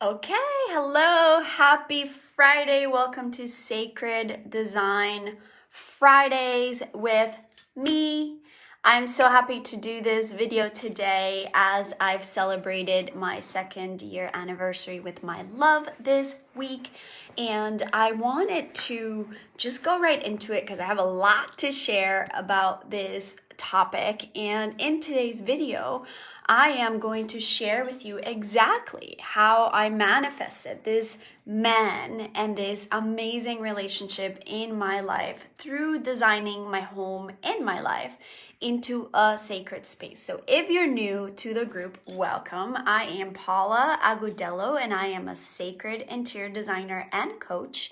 Okay, hello, happy Friday. Welcome to Sacred Design Fridays with me. I'm so happy to do this video today as I've celebrated my 2nd year anniversary with my love this week. And I wanted to just go right into it because I have a lot to share about this topic. And in today's video, I am going to share with you exactly how I manifested this man and this amazing relationship in my life through designing my home and my life into a sacred space. So if you're new to the group, welcome. I am Paula Agudelo and I am a sacred interior designer and coach.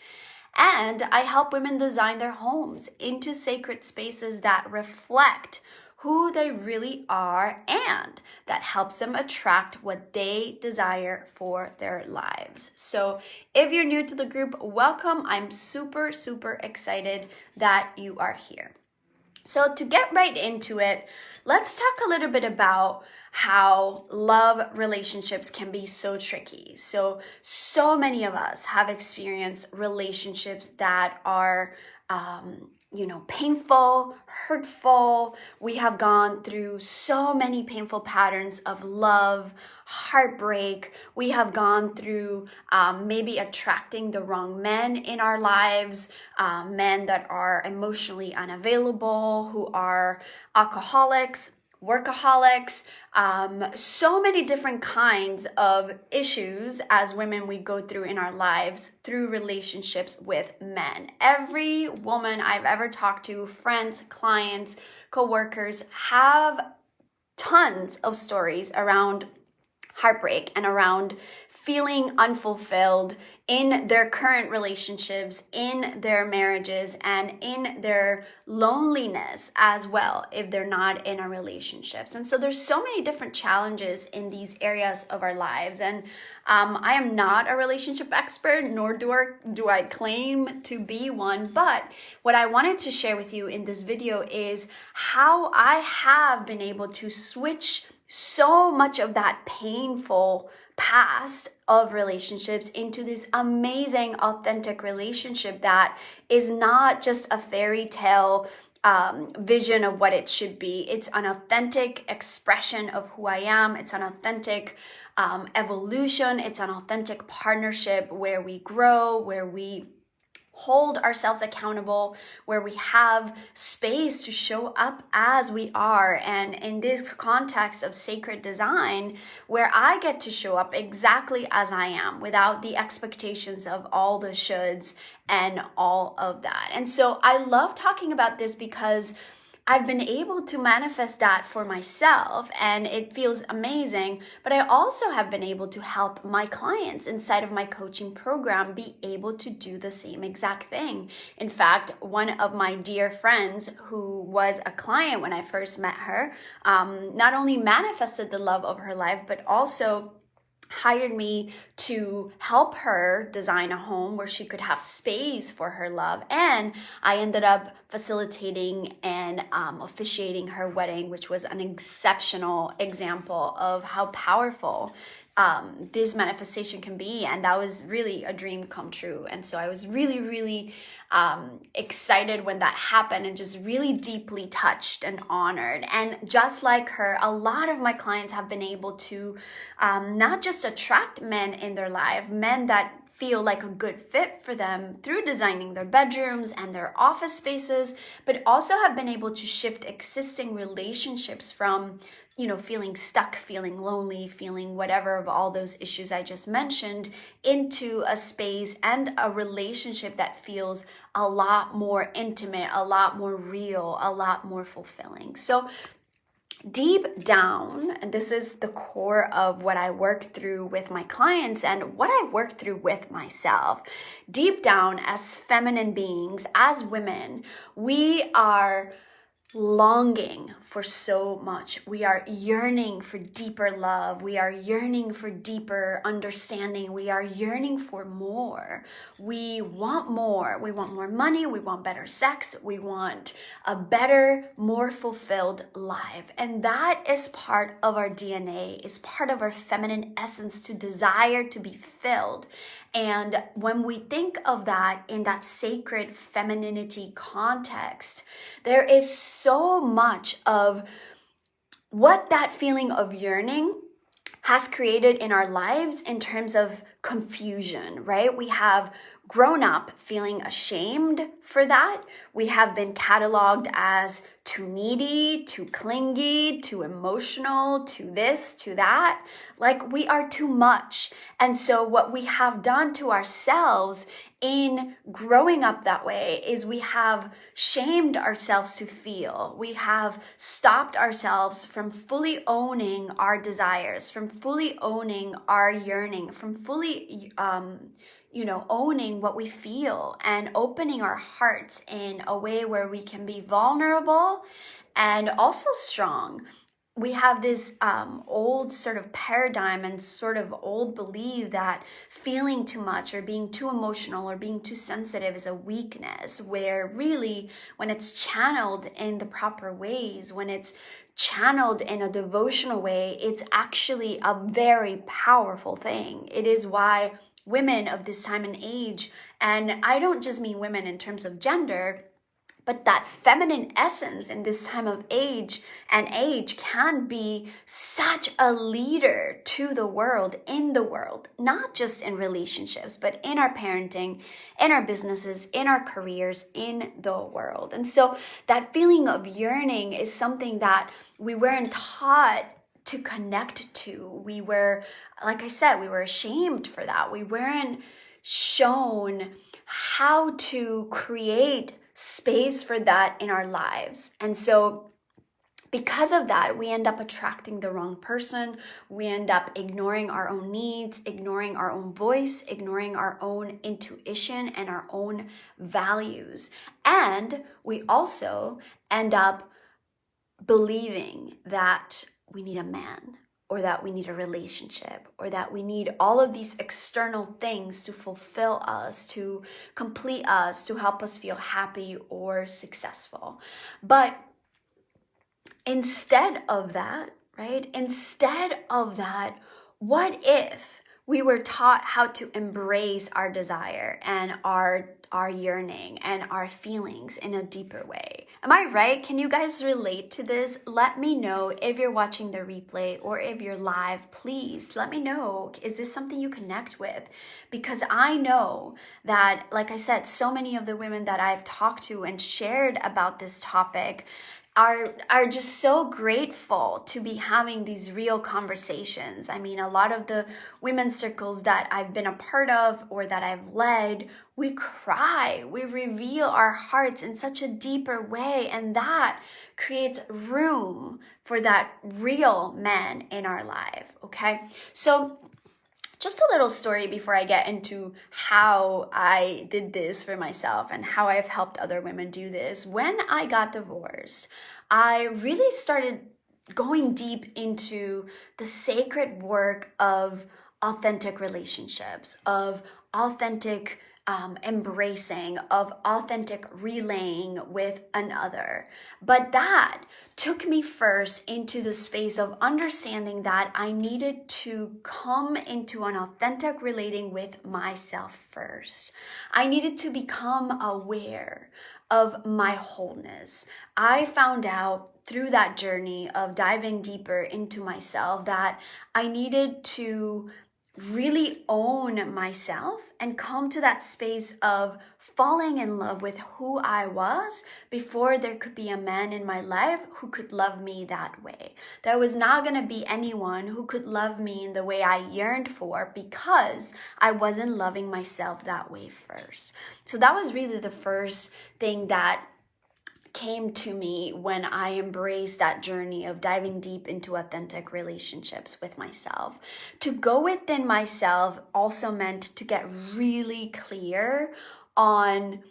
And I help women design their homes into sacred spaces that reflect who they really are and that helps them attract what they desire for their lives. So if you're new to the group, welcome. I'm super, super excited that you are here. So to get right into it, let's talk a little bit about how love relationships can be so tricky. So many of us have experienced relationships that are, painful, hurtful. We have gone through so many painful patterns of love, heartbreak. We have gone through maybe attracting the wrong men in our lives, men that are emotionally unavailable, who are alcoholics, workaholics, so many different kinds of issues as women we go through in our lives through relationships with men. Every woman I've ever talked to, friends, clients, coworkers, have tons of stories around heartbreak and around feeling unfulfilled in their current relationships, in their marriages, and in their loneliness as well if they're not in a relationships. And so there's so many different challenges in these areas of our lives. And I am not a relationship expert, nor do I claim to be one. But what I wanted to share with you in this video is how I have been able to switch so much of that painful past of relationships into this amazing, authentic relationship that is not just a fairy tale vision of what it should be. It's an authentic expression of who I am. It's an authentic evolution. It's an authentic partnership where we grow, where we hold ourselves accountable, where we have space to show up as we are. And in this context of sacred design, where I get to show up exactly as I am without the expectations of all the shoulds and all of that. And so I love talking about this because I've been able to manifest that for myself and it feels amazing, but I also have been able to help my clients inside of my coaching program be able to do the same exact thing. In fact, one of my dear friends who was a client when I first met her, not only manifested the love of her life, but also hired me to help her design a home where she could have space for her love. And I ended up facilitating and officiating her wedding, which was an exceptional example of how powerful this manifestation can be. And that was really a dream come true. And so I was really, really excited when that happened and just really deeply touched and honored. And just like her, a lot of my clients have been able to not just attract men in their life, men that feel like a good fit for them through designing their bedrooms and their office spaces, but also have been able to shift existing relationships from feeling stuck, feeling lonely, feeling whatever of all those issues I just mentioned into a space and a relationship that feels a lot more intimate, a lot more real, a lot more fulfilling. So deep down, and this is the core of what I work through with my clients and what I work through with myself. Deep down, as feminine beings, as women, we are longing for so much. We are yearning for deeper love. We are yearning for deeper understanding. We are yearning for more. We want more. We want more money. We want better sex. We want a better, more fulfilled life. And that is part of our DNA, is part of our feminine essence, to desire to be filled. And when we think of that in that sacred femininity context, there is so much of what that feeling of yearning has created in our lives in terms of confusion, right? We have grown up feeling ashamed for that. We have been cataloged as too needy, too clingy, too emotional, too this, too that. Like, we are too much. And so what we have done to ourselves in growing up that way is we have shamed ourselves to feel. We have stopped ourselves from fully owning our desires, from fully owning our yearning, from fully owning what we feel and opening our hearts in a way where we can be vulnerable and also strong. We have this old sort of paradigm and sort of old belief that feeling too much or being too emotional or being too sensitive is a weakness, where really, when it's channeled in the proper ways, when it's channeled in a devotional way, it's actually a very powerful thing. It is why women of this time and age, and I don't just mean women in terms of gender, but that feminine essence in this time of age can be such a leader to the world, in the world, not just in relationships, but in our parenting, in our businesses, in our careers, in the world. And so that feeling of yearning is something that we weren't taught to connect to. We were, like I said, we were ashamed for that. We weren't shown how to create space for that in our lives. And so because of that, we end up attracting the wrong person. We end up ignoring our own needs, ignoring our own voice, ignoring our own intuition and our own values. And we also end up believing that we need a man, or that we need a relationship, or that we need all of these external things to fulfill us, to complete us, to help us feel happy or successful. But instead of that, right? What if we were taught how to embrace our desire and our yearning and our feelings in a deeper way? Am I right? Can you guys relate to this? Let me know if you're watching the replay or if you're live. Please let me know. Is this something you connect with? Because I know that, like I said, so many of the women that I've talked to and shared about this topic are just so grateful to be having these real conversations. I mean, a lot of the women's circles that I've been a part of or that I've led, we cry, we reveal our hearts in such a deeper way, and that creates room for that real man in our life, okay? So just a little story before I get into how I did this for myself and how I've helped other women do this. When I got divorced, I really started going deep into the sacred work of authentic relationships, of authentic embracing, of authentic relaying with another. But that took me first into the space of understanding that I needed to come into an authentic relating with myself first. I needed to become aware of my wholeness. I found out through that journey of diving deeper into myself that I needed to really own myself and come to that space of falling in love with who I was before there could be a man in my life who could love me that way. There was not going to be anyone who could love me in the way I yearned for because I wasn't loving myself that way first. So that was really the first thing that came to me when I embraced that journey of diving deep into authentic relationships with myself. To go within myself also meant to get really clear on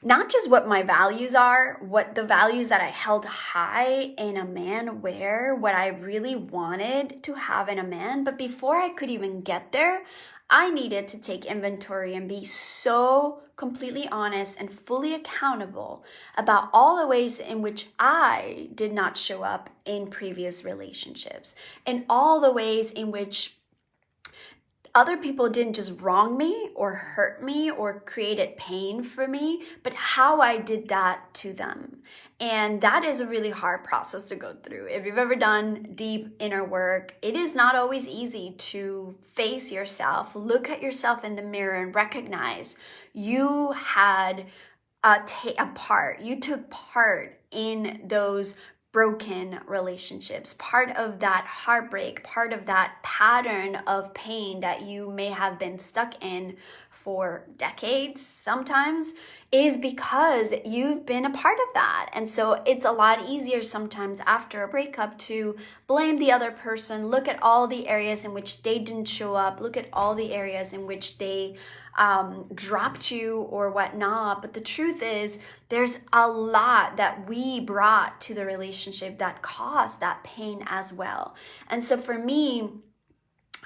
not just what my values are, what the values that I held high in a man were, what I really wanted to have in a man. But before I could even get there, I needed to take inventory and be so completely honest and fully accountable about all the ways in which I did not show up in previous relationships, and all the ways in which other people didn't just wrong me or hurt me or created pain for me, but how I did that to them. And that is a really hard process to go through. If you've ever done deep inner work, it is not always easy to face yourself, look at yourself in the mirror and recognize you had you took part in those broken relationships, part of that heartbreak, part of that pattern of pain that you may have been stuck in for decades sometimes, is because you've been a part of that. And so it's a lot easier sometimes after a breakup to blame the other person, look at all the areas in which they didn't show up, look at all the areas in which they dropped you or whatnot. But the truth is, there's a lot that we brought to the relationship that caused that pain as well. And so for me,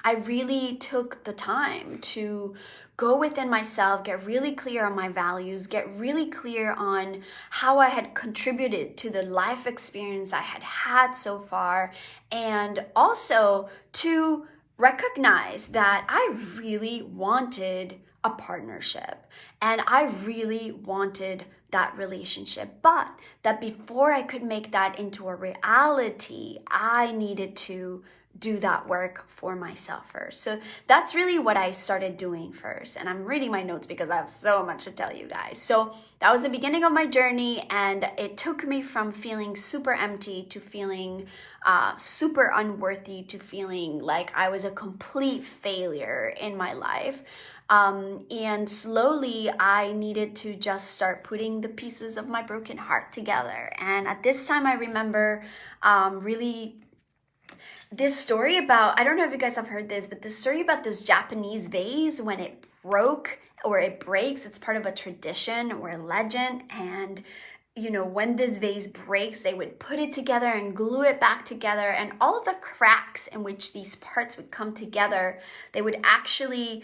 I really took the time to go within myself, get really clear on my values, get really clear on how I had contributed to the life experience I had had so far, and also to recognize that I really wanted a partnership and I really wanted that relationship, but that before I could make that into a reality, I needed to do that work for myself first. So that's really what I started doing first. And I'm reading my notes because I have so much to tell you guys. So that was the beginning of my journey, and it took me from feeling super empty to feeling super unworthy to feeling like I was a complete failure in my life. And slowly I needed to just start putting the pieces of my broken heart together. And at this time, I remember really this story about, I don't know if you guys have heard this, but this story about this Japanese vase when it broke or it breaks, it's part of a tradition or a legend. And you know, when this vase breaks, they would put it together and glue it back together, and all of the cracks in which these parts would come together, they would actually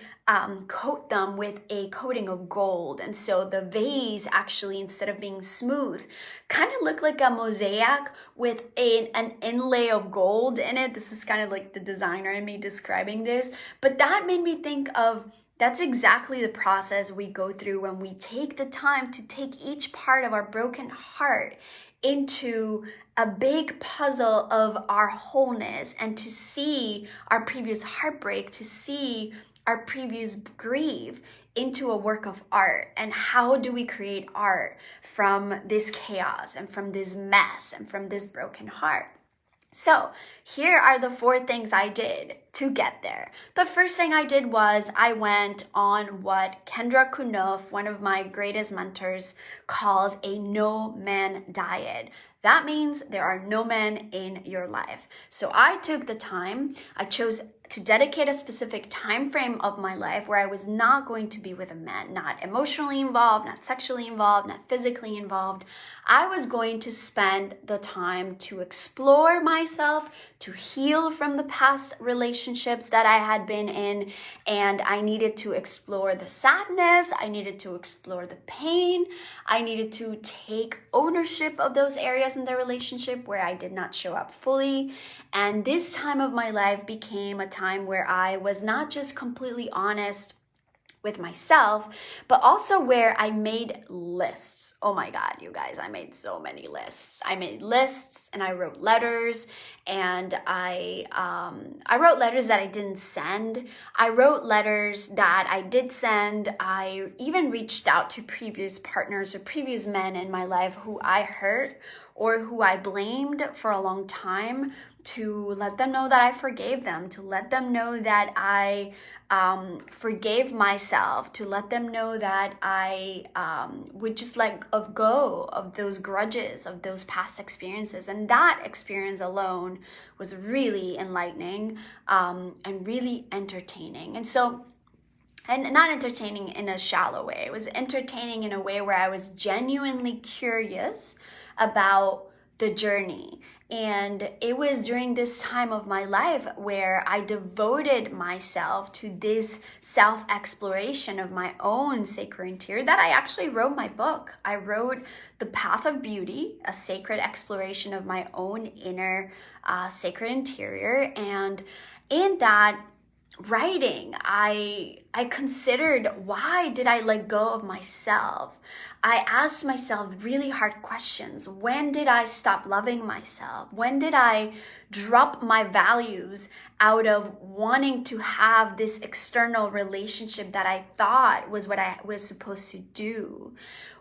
coat them with a coating of gold. And so the vase actually, instead of being smooth, kind of looked like a mosaic with an inlay of gold in it. This is kind of like the designer in me describing this, but that made me think of, that's exactly the process we go through when we take the time to take each part of our broken heart into a big puzzle of our wholeness, and to see our previous heartbreak, to see our previous grief into a work of art. And how do we create art from this chaos and from this mess and from this broken heart? So here are the 4 things I did to get there. The first thing I did was I went on what Kendra Kunoff, one of my greatest mentors, calls a no man diet. That means there are no men in your life. So I took the time, I chose to dedicate a specific time frame of my life where I was not going to be with a man, not emotionally involved, not sexually involved, not physically involved. I was going to spend the time to explore myself, to heal from the past relationships that I had been in, and I needed to explore the sadness, I needed to explore the pain, I needed to take ownership of those areas in the relationship where I did not show up fully. And this time of my life became a time where I was not just completely honest with myself, but also where I made lists. Oh my God, you guys, I made so many lists. I made lists and I wrote letters, and I wrote letters that I didn't send. I wrote letters that I did send. I even reached out to previous partners or previous men in my life who I hurt or who I blamed for a long time, to let them know that I forgave them, to let them know that I forgave myself, to let them know that I would just let go of those grudges, of those past experiences. And that experience alone was really enlightening and really entertaining. And so and not entertaining in a shallow way. It was entertaining in a way where I was genuinely curious about the journey. And it was during this time of my life where I devoted myself to this self-exploration of my own sacred interior that I actually wrote my book. I wrote The Path of Beauty, a sacred exploration of my own inner sacred interior. And in that writing, I considered, why did I let go of myself? I asked myself really hard questions. When did I stop loving myself? When did I drop my values out of wanting to have this external relationship that I thought was what I was supposed to do?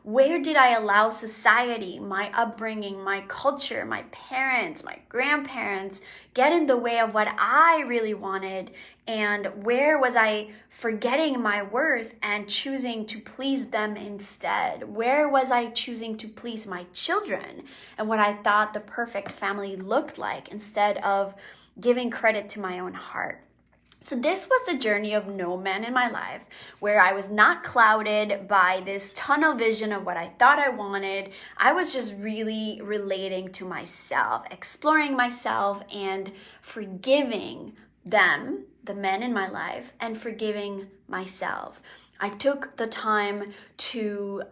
Where did I allow society, my upbringing, my culture, my parents, my grandparents get in the way of what I really wanted? And where was I forgetting my worth and choosing to please them instead? Where was I choosing to please my children and what I thought the perfect family looked like instead of giving credit to my own heart? So this was a journey of no man in my life where I was not clouded by this tunnel vision of what I thought I wanted. I was just really relating to myself, exploring myself, and forgiving them, the men in my life, and forgiving myself. I took the time to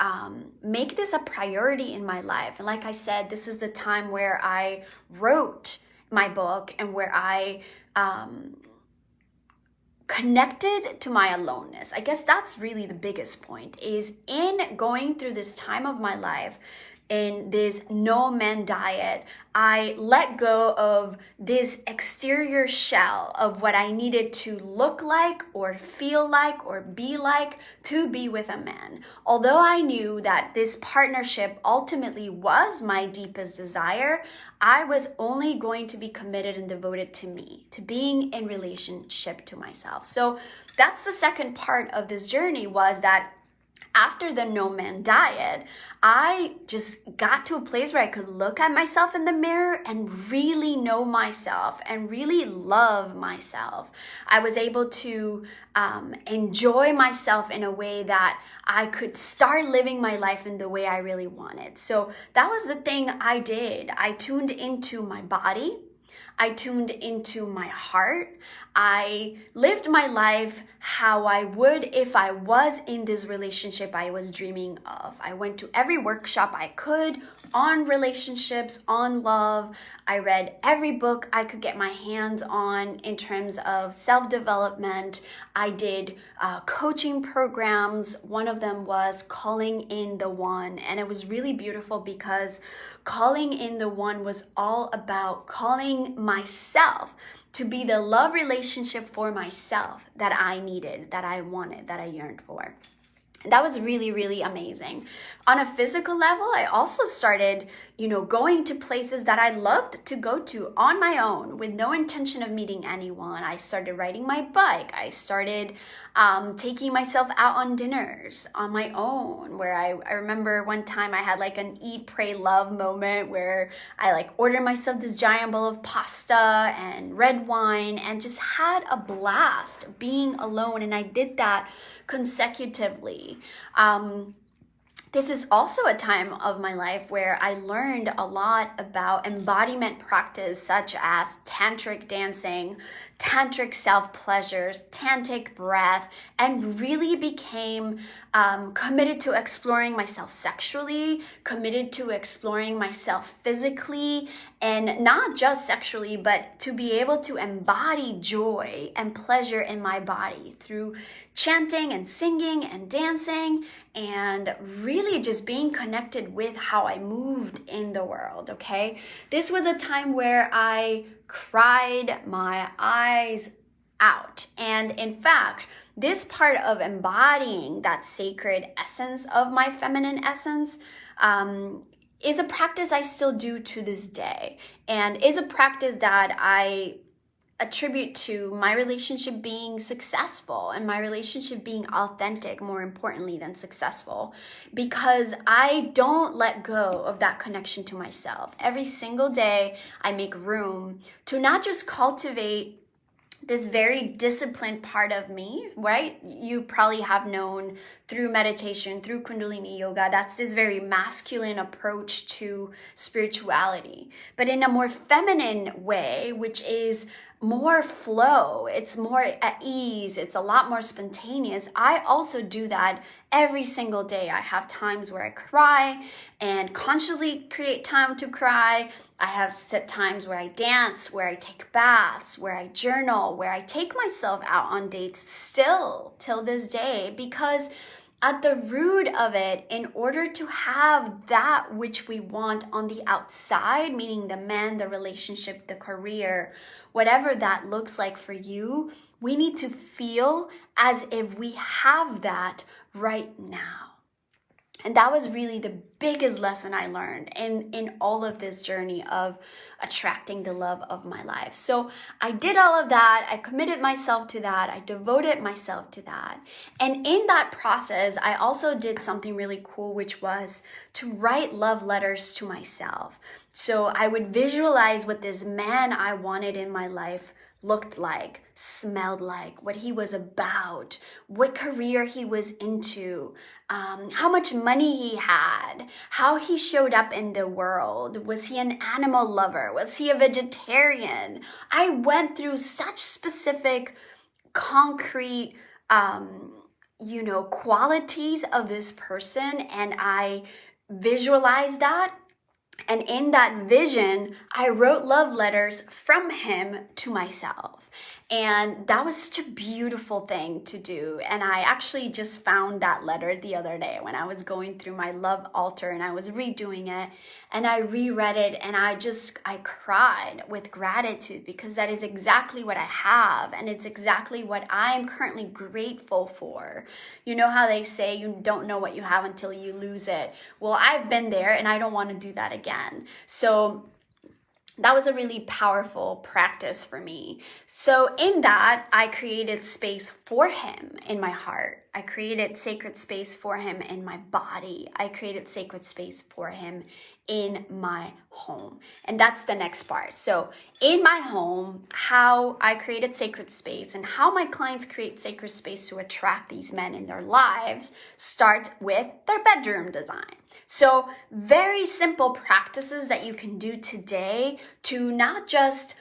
make this a priority in my life. And like I said, this is the time where I wrote my book and where I connected to my aloneness. I guess that's really the biggest point, is in going through this time of my life, in this no man diet, I let go of this exterior shell of what I needed to look like or feel like or be like to be with a man. Although I knew that this partnership ultimately was my deepest desire, I was only going to be committed and devoted to me, to being in relationship to myself. So that's the second part of this journey, was that after the no man diet, I just got to a place where I could look at myself in the mirror and really know myself and really love myself. I was able to enjoy myself in a way that I could start living my life in the way I really wanted. So that was the thing I did. I tuned into my body. I tuned into my heart. I lived my life how I would if I was in this relationship I was dreaming of. I went to every workshop I could on relationships, on love. I read every book I could get my hands on in terms of self-development. I did coaching programs. One of them was Calling in the One. And it was really beautiful because Calling in the One was all about calling myself to be the love relationship for myself that I needed, that I wanted, that I yearned for. And that was really, really amazing. On a physical level, I also started, going to places that I loved to go to on my own with no intention of meeting anyone. I started riding my bike. I started taking myself out on dinners on my own, where I remember one time I had like an eat, pray, love moment where I ordered myself this giant bowl of pasta and red wine and just had a blast being alone. And I did that consecutively. This is also a time of my life where I learned a lot about embodiment practice, such as tantric dancing, tantric self-pleasures, tantric breath, and really became committed to exploring myself sexually, committed to exploring myself physically, and not just sexually, but to be able to embody joy and pleasure in my body through chanting and singing and dancing, and really just being connected with how I moved in the world, okay? This was a time where I cried my eyes out. And in fact, this part of embodying that sacred essence of my feminine essence is a practice I still do to this day, and is a practice that I attribute to my relationship being successful and my relationship being authentic, more importantly than successful, because I don't let go of that connection to myself. Every single day, I make room to not just cultivate this very disciplined part of me, right? You probably have known through meditation, through Kundalini yoga, that's this very masculine approach to spirituality. But in a more feminine way, which is more flow, it's more at ease, it's a lot more spontaneous. I also do that every single day. I have times where I cry and consciously create time to cry. I have set times where I dance, where I take baths, where I journal, where I take myself out on dates still till this day, because at the root of it, in order to have that which we want on the outside, meaning the man, the relationship, the career, whatever that looks like for you, we need to feel as if we have that right now. And that was really the biggest lesson I learned in all of this journey of attracting the love of my life. So I did all of that. I committed myself to that. I devoted myself to that. And in that process, I also did something really cool, which was to write love letters to myself. So I would visualize what this man I wanted in my life looked like, smelled like, what he was about, what career he was into, how much money he had, how he showed up in the world. Was he an animal lover? Was he a vegetarian? I went through such specific, concrete, qualities of this person, and I visualized that. And in that vision, I wrote love letters from him to myself. And that was such a beautiful thing to do. And I actually just found that letter the other day when I was going through my love altar and I was redoing it. And I reread it and I cried with gratitude, because that is exactly what I have. And it's exactly what I'm currently grateful for. You know how they say you don't know what you have until you lose it. Well, I've been there and I don't want to do that again. So that was a really powerful practice for me. So in that, I created space for him in my heart. I created sacred space for him in my body. I created sacred space for him in my home. And that's the next part. So in my home, how I created sacred space and how my clients create sacred space to attract these men in their lives starts with their bedroom design. So very simple practices that you can do today to not just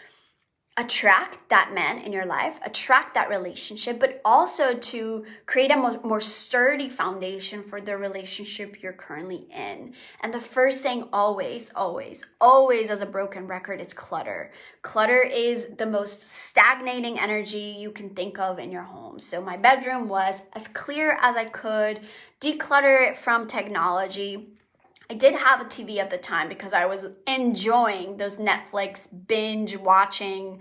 attract that man in your life, attract that relationship, but also to create a more sturdy foundation for the relationship you're currently in. And the first thing always as a broken record is clutter. Clutter is the most stagnating energy you can think of in your home. So my bedroom was as clear as I could, declutter it from technology. I did have a TV at the time because I was enjoying those Netflix binge watching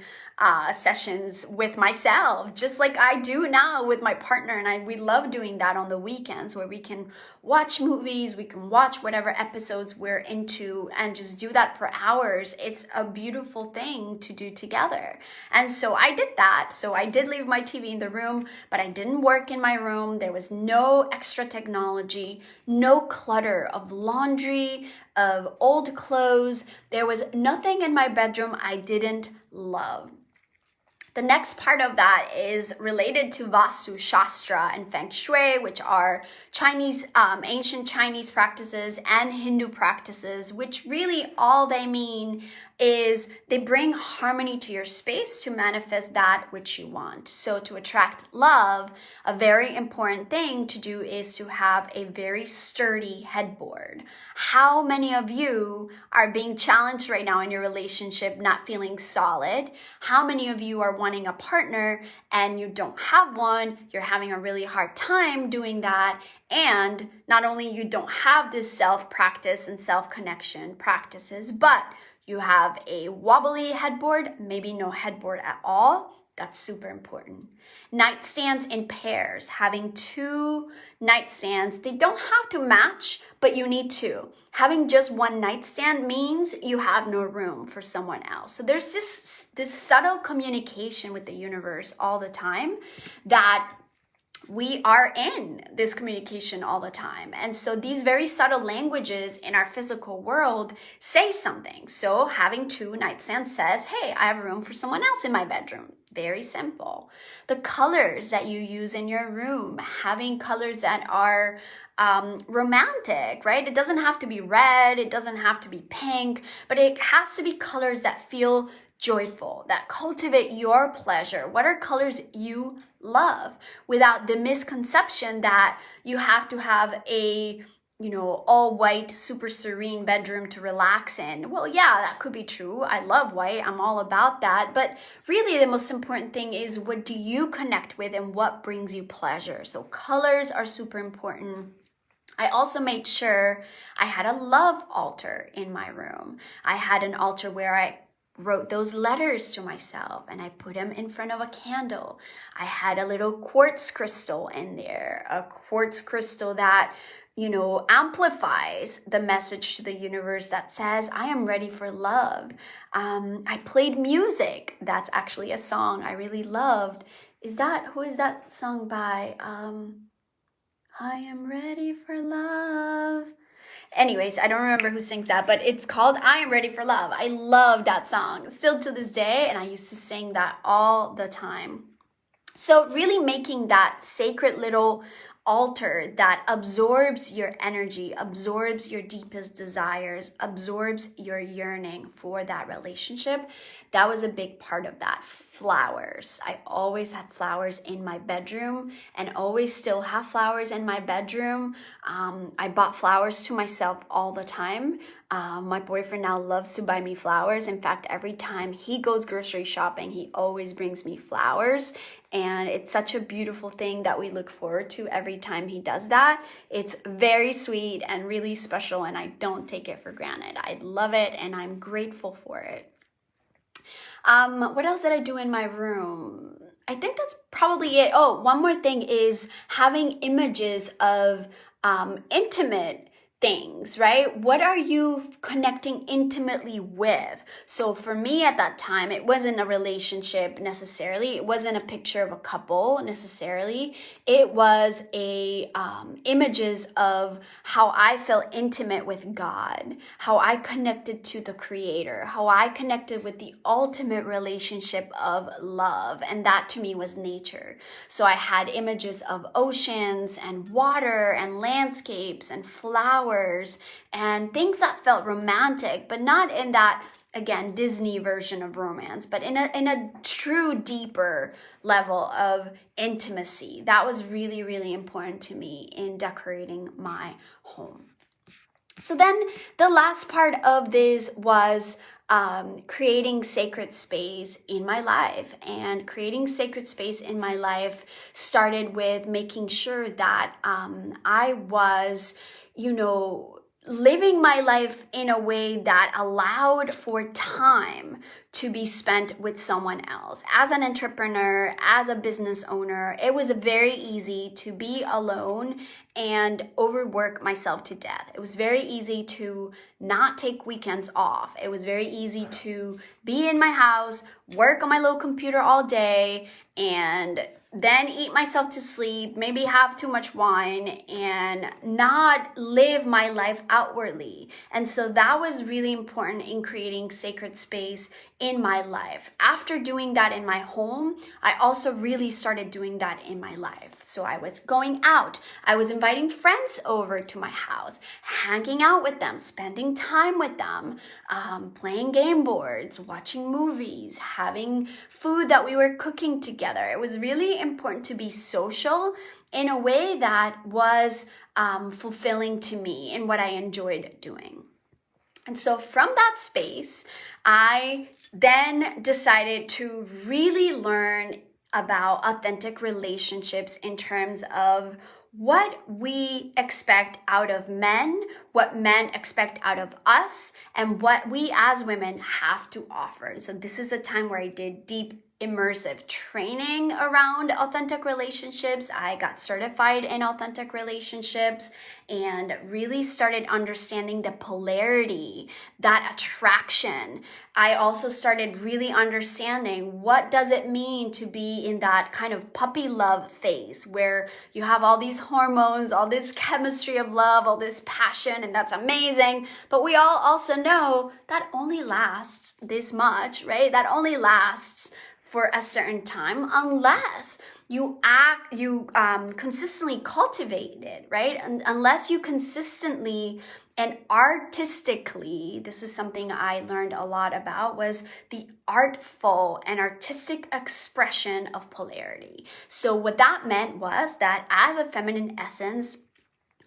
sessions with myself, just like I do now with my partner. And we love doing that on the weekends, where we can watch movies, we can watch whatever episodes we're into and just do that for hours. It's a beautiful thing to do together. And so I did that. So I did leave my TV in the room, but I didn't work in my room. There was no extra technology, no clutter of laundry, of old clothes. There was nothing in my bedroom I didn't love. The next part of that is related to Vastu Shastra and Feng Shui, which are Chinese, ancient Chinese practices and Hindu practices, which really all they mean is they bring harmony to your space to manifest that which you want. So to attract love, a very important thing to do is to have a very sturdy headboard. How many of you are being challenged right now in your relationship, not feeling solid? How many of you are wanting a partner and you don't have one? You're having a really hard time doing that. And not only you don't have this self-practice and self-connection practices, but you have a wobbly headboard, maybe no headboard at all. That's super important. Nightstands in pairs, having 2 nightstands. They don't have to match, but you need to. Having just one nightstand means you have no room for someone else. So there's this subtle communication with the universe all the time that we are in this communication all the time. And so these very subtle languages in our physical world say something. So having two nightstands says, hey, I have room for someone else in my bedroom. Very simple. The colors that you use in your room, having colors that are romantic, right? It doesn't have to be red, it doesn't have to be pink, but it has to be colors that feel joyful, that cultivate your pleasure. What are colors you love, without the misconception that you have to have a all white, super serene bedroom to relax in. Well, yeah, that could be true. I love white. I'm all about that. But really, the most important thing is, what do you connect with and what brings you pleasure? So colors are super important. I also made sure I had a love altar in my room. I had an altar where I wrote those letters to myself and I put them in front of a candle. I had a little quartz crystal in there, a quartz crystal that amplifies the message to the universe that says, I am ready for love. I played music. That's actually a song I really loved. Who is that song by? I am ready for love. Anyways, I don't remember who sings that, but it's called I Am Ready for Love. I love that song still to this day, and I used to sing that all the time. So really making that sacred little altar that absorbs your energy, absorbs your deepest desires, absorbs your yearning for that relationship. That was a big part of that. Flowers. I always had flowers in my bedroom and always still have flowers in my bedroom. I bought flowers to myself all the time. My boyfriend now loves to buy me flowers. In fact, every time he goes grocery shopping, he always brings me flowers. And it's such a beautiful thing that we look forward to every time he does that. It's very sweet and really special, and I don't take it for granted. I love it and I'm grateful for it. What else did I do in my room? I think that's probably it. Oh, one more thing is having images of intimate things, right? What are you connecting intimately with? So for me at that time, it wasn't a relationship necessarily. It wasn't a picture of a couple necessarily. It was images of how I felt intimate with God, how I connected to the Creator, how I connected with the ultimate relationship of love. And that to me was nature. So I had images of oceans and water and landscapes and flowers and things that felt romantic, but not in that, again, Disney version of romance, but in a true deeper level of intimacy. That was really, really important to me in decorating my home. So then the last part of this was creating sacred space in my life. And creating sacred space in my life started with making sure that I was living my life in a way that allowed for time to be spent with someone else. As an entrepreneur, as a business owner, it was very easy to be alone and overwork myself to death. It was very easy to not take weekends off. It was very easy to be in my house, work on my little computer all day, and then eat myself to sleep, maybe have too much wine, and not live my life outwardly. And so that was really important in creating sacred space in my life. After doing that in my home, I also really started doing that in my life. So I was going out, I was inviting friends over to my house, hanging out with them, spending time with them, playing game boards, watching movies, having food that we were cooking together. It was really important to be social in a way that was fulfilling to me and what I enjoyed doing. And so from that space, I then decided to really learn about authentic relationships in terms of what we expect out of men, what men expect out of us, and what we as women have to offer. So this is a time where I did deep immersive training around authentic relationships. I got certified in authentic relationships and really started understanding the polarity, that attraction. I also started really understanding what does it mean to be in that kind of puppy love phase where you have all these hormones, all this chemistry of love, all this passion, and that's amazing. But we all also know that only lasts this much, right? That only lasts for a certain time unless you consistently cultivate it, right? And unless you consistently and artistically, this is something I learned a lot about, was the artful and artistic expression of polarity. So what that meant was that as a feminine essence,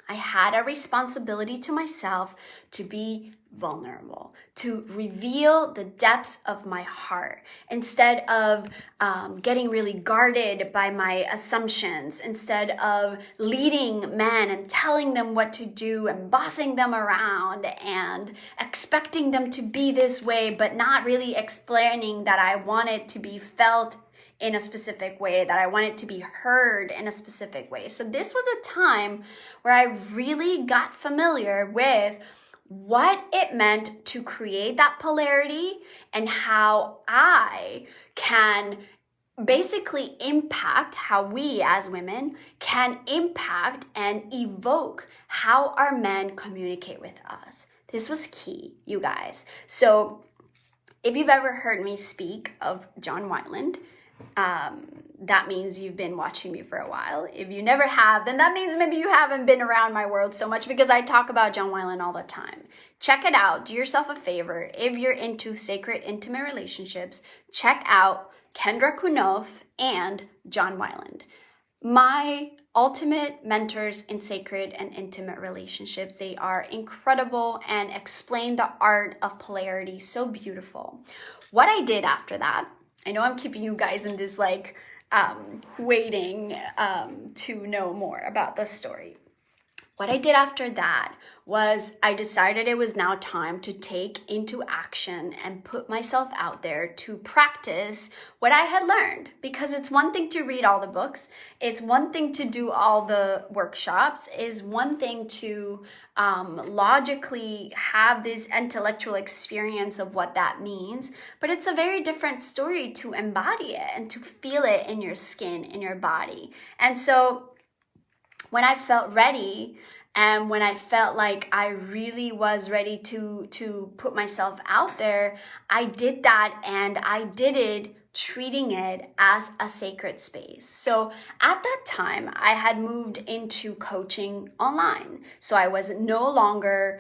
I had a responsibility to myself to be vulnerable, to reveal the depths of my heart instead of getting really guarded by my assumptions, instead of leading men and telling them what to do and bossing them around and expecting them to be this way, but not really explaining that I wanted to be felt in a specific way, that I wanted to be heard in a specific way. So this was a time where I really got familiar with what it meant to create that polarity and how I can basically impact how we as women can impact and evoke how our men communicate with us. This was key, you guys. So if you've ever heard me speak of John Wineland, that means you've been watching me for a while. If you never have, then that means maybe you haven't been around my world so much, because I talk about John Wineland all the time. Check it out. Do yourself a favor. If you're into sacred, intimate relationships, check out Kendra Kunoff and John Wineland. My ultimate mentors in sacred and intimate relationships. They are incredible and explain the art of polarity so beautiful. What I did after that, I know I'm keeping you guys in this waiting to know more about the story. What I did after that was I decided it was now time to take into action and put myself out there to practice what I had learned. Because it's one thing to read all the books, it's one thing to do all the workshops, is one thing to logically have this intellectual experience of what that means, but it's a very different story to embody it and to feel it in your skin, in your body. And so when I felt ready, and when I felt like I really was ready to put myself out there, I did that, and I did it treating it as a sacred space. So at that time, I had moved into coaching online. So I was no longer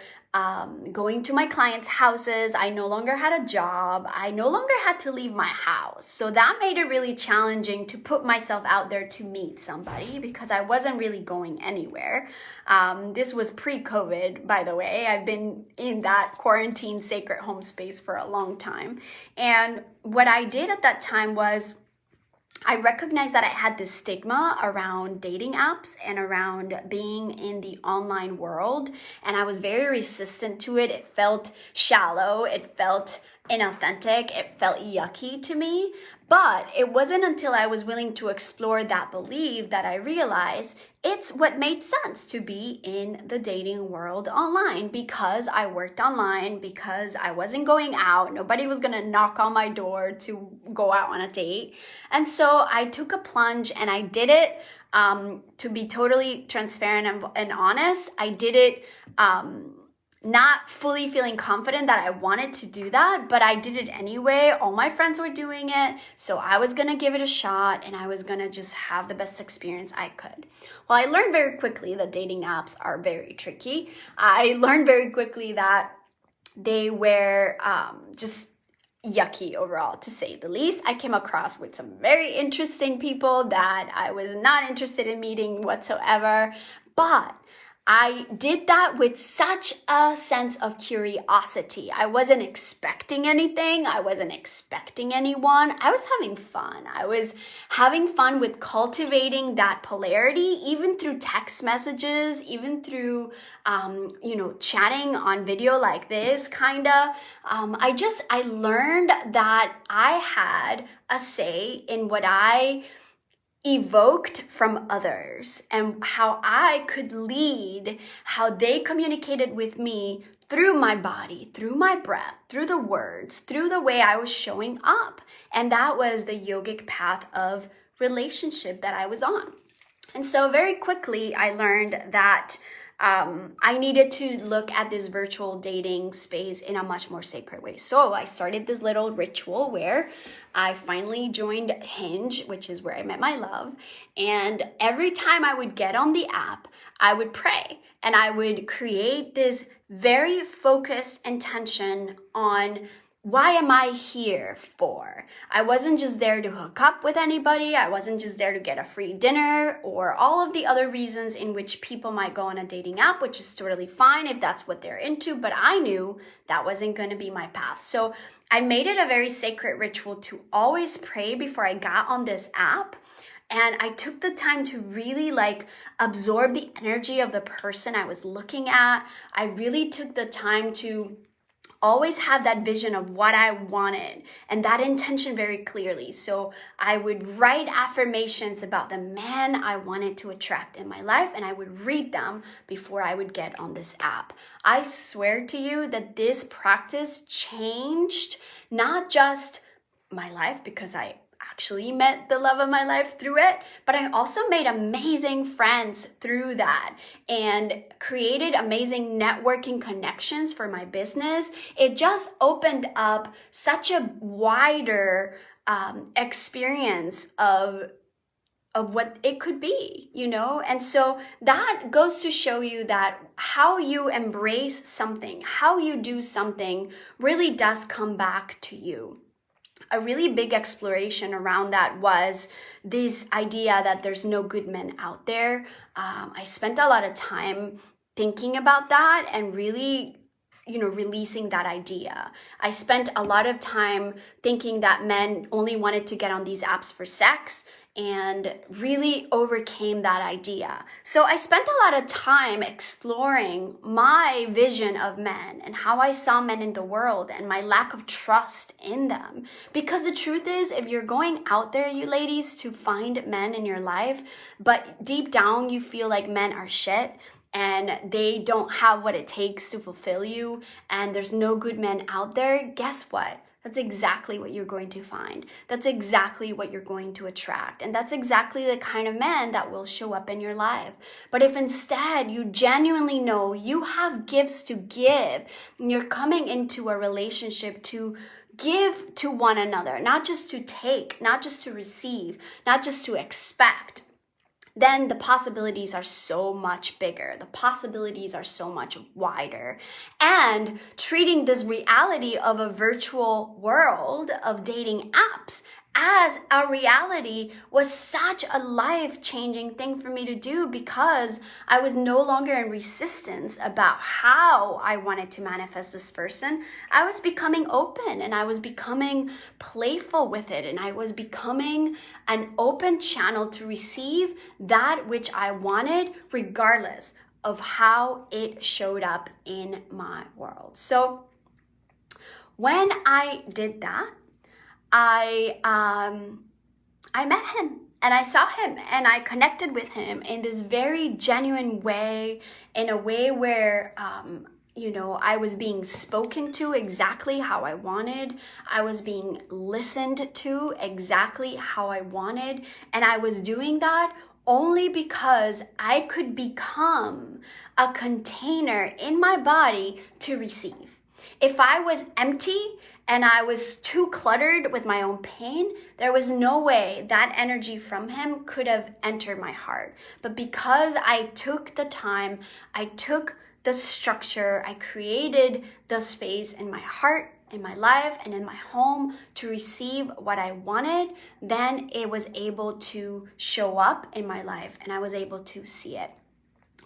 going to my clients' houses. I no longer had a job. I no longer had to leave my house. So that made it really challenging to put myself out there to meet somebody, because I wasn't really going anywhere. This was pre-COVID, by the way. I've been in that quarantine sacred home space for a long time. And what I did at that time was I recognized that I had this stigma around dating apps and around being in the online world, and I was very resistant to it. It felt shallow, it felt inauthentic, it felt yucky to me. But it wasn't until I was willing to explore that belief that I realized it's what made sense to be in the dating world online, because I worked online, because I wasn't going out. Nobody was going to knock on my door to go out on a date. And so I took a plunge and I did it. To be totally transparent and honest, I did it not fully feeling confident that I wanted to do that, but I did it anyway. All my friends were doing it, so I was gonna give it a shot, and I was gonna just have the best experience I could. Well, I learned very quickly that dating apps are very tricky. I learned very quickly that they were just yucky overall, to say the least. I came across with some very interesting people that I was not interested in meeting whatsoever, but I did that with such a sense of curiosity. I wasn't expecting anything. I wasn't expecting anyone. I was having fun. I was having fun with cultivating that polarity, even through text messages, even through, chatting on video like this, kinda. I learned that I had a say in what I evoked from others and how I could lead, how they communicated with me through my body, through my breath, through the words, through the way I was showing up. And that was the yogic path of relationship that I was on. And so very quickly, I learned that I needed to look at this virtual dating space in a much more sacred way. So I started this little ritual where I finally joined Hinge, which is where I met my love. And every time I would get on the app, I would pray and I would create this very focused intention on why am I here for? I wasn't just there to hook up with anybody. I wasn't just there to get a free dinner or all of the other reasons in which people might go on a dating app, which is totally fine if that's what they're into. But I knew that wasn't going to be my path. So I made it a very sacred ritual to always pray before I got on this app. And I took the time to really absorb the energy of the person I was looking at. I really took the time to always have that vision of what I wanted and that intention very clearly. So I would write affirmations about the man I wanted to attract in my life, and I would read them before I would get on this app. I swear to you that this practice changed not just my life, because I actually met the love of my life through it, but I also made amazing friends through that and created amazing networking connections for my business. It just opened up such a wider experience of what it could be, And so that goes to show you that how you embrace something, how you do something really does come back to you. A really big exploration around that was this idea that there's no good men out there. I spent a lot of time thinking about that and really, releasing that idea. I spent a lot of time thinking that men only wanted to get on these apps for sex, and really overcame that idea. So I spent a lot of time exploring my vision of men and how I saw men in the world and my lack of trust in them. Because the truth is, if you're going out there, you ladies, to find men in your life, but deep down you feel like men are shit, and they don't have what it takes to fulfill you, and there's no good men out there, guess what? That's exactly what you're going to find. That's exactly what you're going to attract. And that's exactly the kind of man that will show up in your life. But if instead you genuinely know you have gifts to give, and you're coming into a relationship to give to one another, not just to take, not just to receive, not just to expect, then the possibilities are so much bigger. The possibilities are so much wider. And treating this reality of a virtual world of dating apps as a reality was such a life-changing thing for me to do, because I was no longer in resistance about how I wanted to manifest this person. I was becoming open and I was becoming playful with it, and I was becoming an open channel to receive that which I wanted, regardless of how it showed up in my world. So when I did that, I met him and I saw him and I connected with him in this very genuine way, in a way where, I was being spoken to exactly how I wanted. I was being listened to exactly how I wanted. And I was doing that only because I could become a container in my body to receive. If I was empty and I was too cluttered with my own pain, there was no way that energy from him could have entered my heart. But because I took the time, I took the structure, I created the space in my heart, in my life, and in my home to receive what I wanted, then it was able to show up in my life and I was able to see it.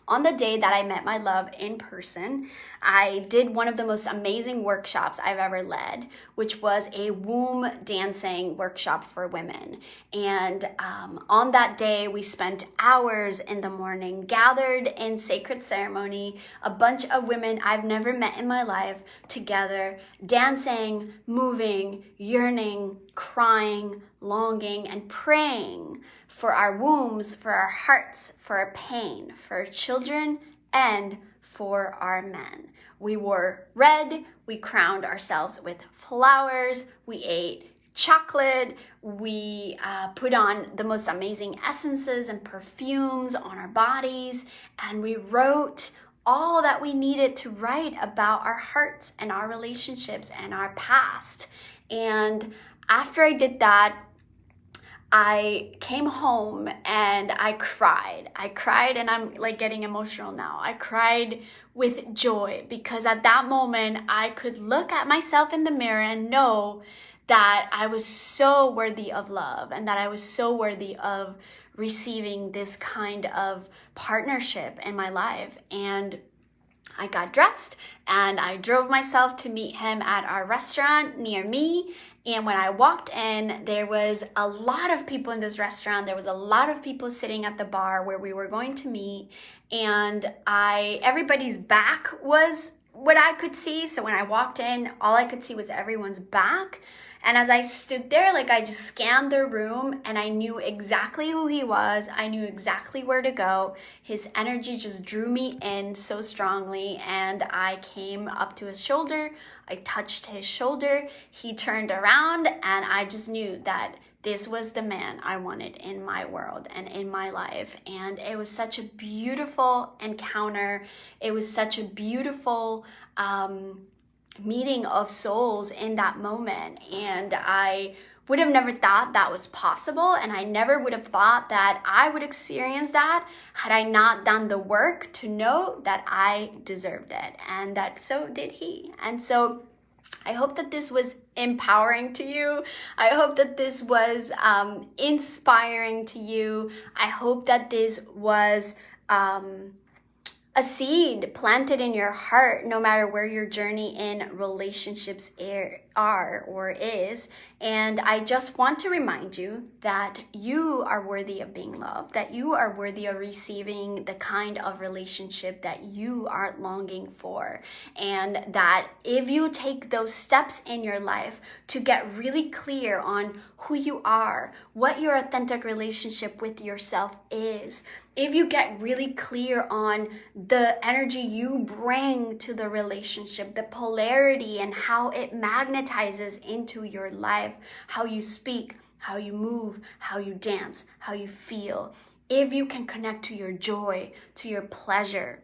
On the day that I met my love in person, I did one of the most amazing workshops I've ever led, which was a womb dancing workshop for women. And on that day, we spent hours in the morning gathered in sacred ceremony, a bunch of women I've never met in my life together, dancing, moving, yearning, crying, longing, and praying for our wombs, for our hearts, for our pain, for our children, and for our men. We wore red, we crowned ourselves with flowers, we ate chocolate, we put on the most amazing essences and perfumes on our bodies, and we wrote all that we needed to write about our hearts and our relationships and our past. And after I did that, I came home and I cried. And I'm like getting emotional now. I cried with joy because at that moment I could look at myself in the mirror and know that I was so worthy of love and that I was so worthy of receiving this kind of partnership in my life. And I got dressed and I drove myself to meet him at our restaurant near me. And when I walked in, there was a lot of people in this restaurant. There was a lot of people sitting at the bar where we were going to meet. And everybody's back was what I could see. So when I walked in, all I could see was everyone's back. And as I stood there, like I just scanned the room and I knew exactly who he was. I knew exactly where to go. His energy just drew me in so strongly. And I came up to his shoulder. I touched his shoulder. He turned around and I just knew that this was the man I wanted in my world and in my life. And it was such a beautiful encounter. It was such a beautiful meeting of souls in that moment. And I would have never thought that was possible. And I never would have thought that I would experience that had I not done the work to know that I deserved it. And that so did he. And so I hope that this was empowering to you. I hope that this was inspiring to you. I hope that this was a seed planted in your heart, no matter where your journey in relationships are or is. And I just want to remind you that you are worthy of being loved, that you are worthy of receiving the kind of relationship that you are longing for. And that if you take those steps in your life to get really clear on who you are, what your authentic relationship with yourself is, if you get really clear on the energy you bring to the relationship, the polarity and how it magnetizes into your life, how you speak, how you move, how you dance, how you feel, if you can connect to your joy, to your pleasure,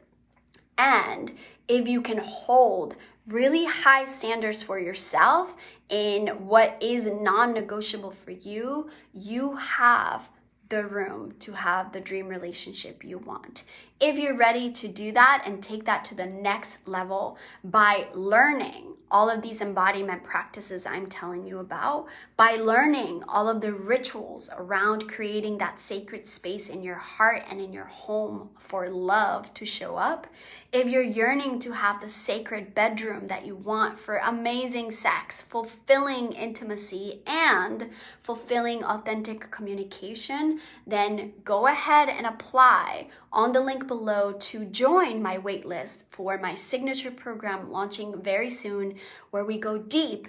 and if you can hold really high standards for yourself in what is non-negotiable for you, you have the room to have the dream relationship you want. If you're ready to do that and take that to the next level by learning all of these embodiment practices I'm telling you about, by learning all of the rituals around creating that sacred space in your heart and in your home for love to show up, if you're yearning to have the sacred bedroom that you want for amazing sex, fulfilling intimacy, and fulfilling authentic communication, then go ahead and apply on the link below to join my waitlist for my signature program launching very soon, where we go deep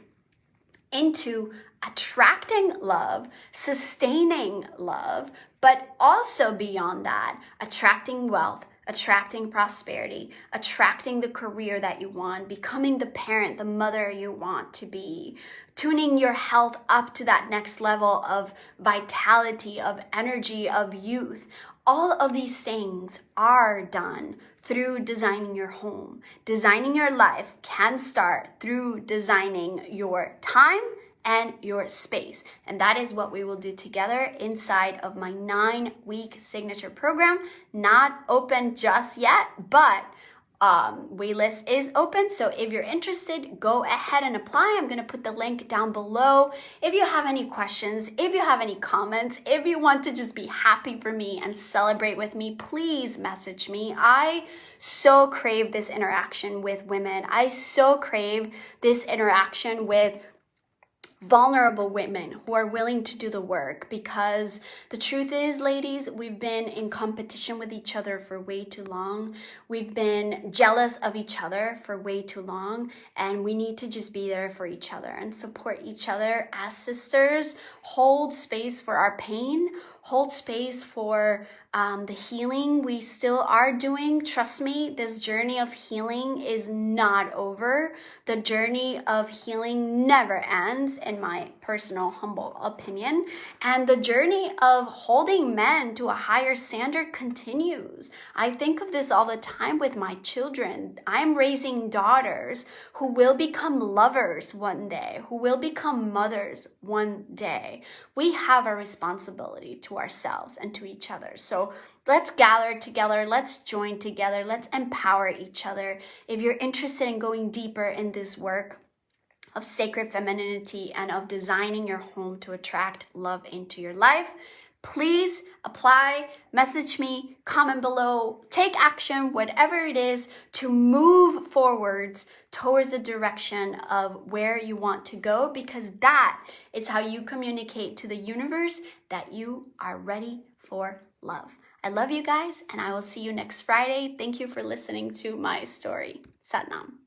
into attracting love, sustaining love, but also beyond that, attracting wealth, attracting prosperity, attracting the career that you want, becoming the parent, the mother you want to be, tuning your health up to that next level of vitality, of energy, of youth. All of these things are done through designing your home. Designing your life can start through designing your time and your space. And that is what we will do together inside of my 9-week signature program. Not open just yet, but waitlist is open. So if you're interested, go ahead and apply. I'm going to put the link down below. If you have any questions, if you have any comments, if you want to just be happy for me and celebrate with me, please message me. I so crave this interaction with women. I so crave this interaction with vulnerable women who are willing to do the work, because the truth is, ladies, we've been in competition with each other for way too long. We've been jealous of each other for way too long, and we need to just be there for each other and support each other as sisters. Hold space for our pain, hold space for the healing we still are doing. Trust me, this journey of healing is not over. The journey of healing never ends, in my personal humble opinion. And the journey of holding men to a higher standard continues. I think of this all the time with my children. I'm raising daughters who will become lovers one day, who will become mothers one day. We have a responsibility to ourselves and to each other. So let's gather together, let's join together, let's empower each other. If you're interested in going deeper in this work of sacred femininity and of designing your home to attract love into your life, please apply, message me, comment below, take action, whatever it is, to move forwards towards the direction of where you want to go, because that is how you communicate to the universe that you are ready for love. I love you guys, and I will see you next Friday. Thank you for listening to my story. Sat Nam.